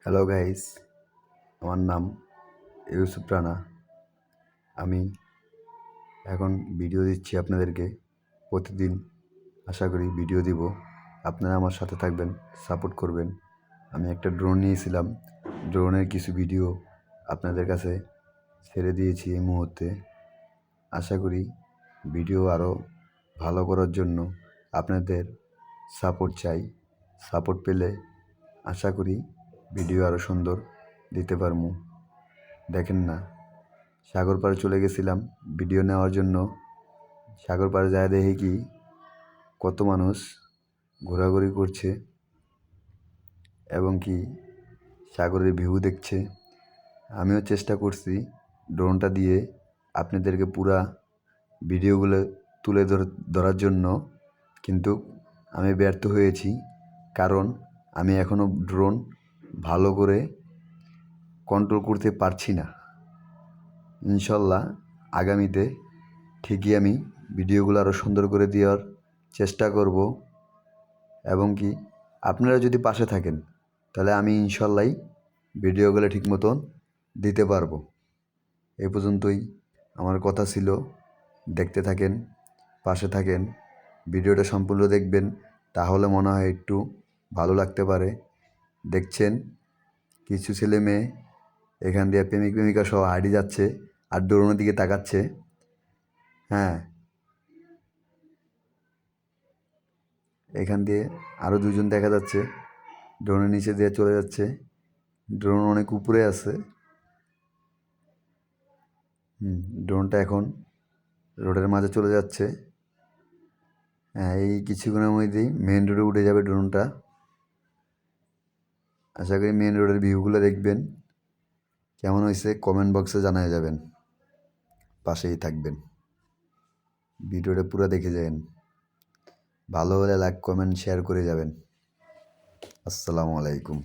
Hello guys, আমার নাম ইউসুফ রানা। আমি এখন ভিডিও দিচ্ছি আপনাদেরকে। প্রতিদিন আশা করি ভিডিও দিব। আপনারা আমার সাথে থাকবেন, সাপোর্ট করবেন। আমি একটা ড্রোন নিয়েছিলাম, ড্রোনের কিছু ভিডিও আপনাদের কাছে ছেড়ে দিয়েছি এই মুহূর্তে। আশা করি ভিডিও আরও ভালো করার জন্য আপনাদের সাপোর্ট চাই। সাপোর্ট পেলে আশা করি ভিডিও আরও সুন্দর দিতে পারবো। দেখেন না, সাগর পাড়ে চলে গেছিলাম ভিডিও নেওয়ার জন্য। সাগর পাড়ে যায় দেখি কি কত মানুষ ঘোরাঘুরি করছে এবং কি সাগরের ভিউ দেখছে। আমিও চেষ্টা করছি ড্রোনটা দিয়ে আপনাদেরকে পুরা ভিডিওগুলো তুলে ধরার জন্য, কিন্তু আমি ব্যর্থ হয়েছি। কারণ আমি এখনও ড্রোন ভালো করে কন্ট্রোল করতে পারছি না। ইনশাল্লাহ আগামীতে ঠিকই আমি ভিডিওগুলো আরও সুন্দর করে দেওয়ার চেষ্টা করব এবং কি আপনারা যদি পাশে থাকেন তাহলে আমি ইনশাল্লাহ ভিডিওগুলো ঠিক মতন দিতে পারবো। এই পর্যন্তই আমার কথা ছিল। দেখতে থাকেন, পাশে থাকেন, ভিডিওটা সম্পূর্ণ দেখবেন, তাহলে মনে হয় একটু ভালো লাগতে পারে। দেখছেন কিছু ছেলে মেয়ে এখান দিয়ে প্রেমিক প্রেমিকা সহ হাঁটি যাচ্ছে আর ড্রোনের দিকে তাকাচ্ছে। হ্যাঁ, এখান দিয়ে আরও দুজন দেখা যাচ্ছে ড্রোনের নিচে দিয়ে চলে যাচ্ছে। ড্রোন অনেক উপরে আছে। ড্রোনটা এখন রোডের মাঝে চলে যাচ্ছে। হ্যাঁ, এই কিছুক্ষণের মধ্যেই মেন রোডে উঠে যাবে ড্রোনটা। আশা করি মেন রোডের ভিউগুলো দেখবেন। কেমন হয়েছে কমেন্ট বক্সে জানিয়ে যাবেন। পাশেই থাকবেন, ভিডিওটা পুরো দেখে যাবেন। ভালো হলে লাইক কমেন্ট শেয়ার করে যাবেন। আসসালামু আলাইকুম।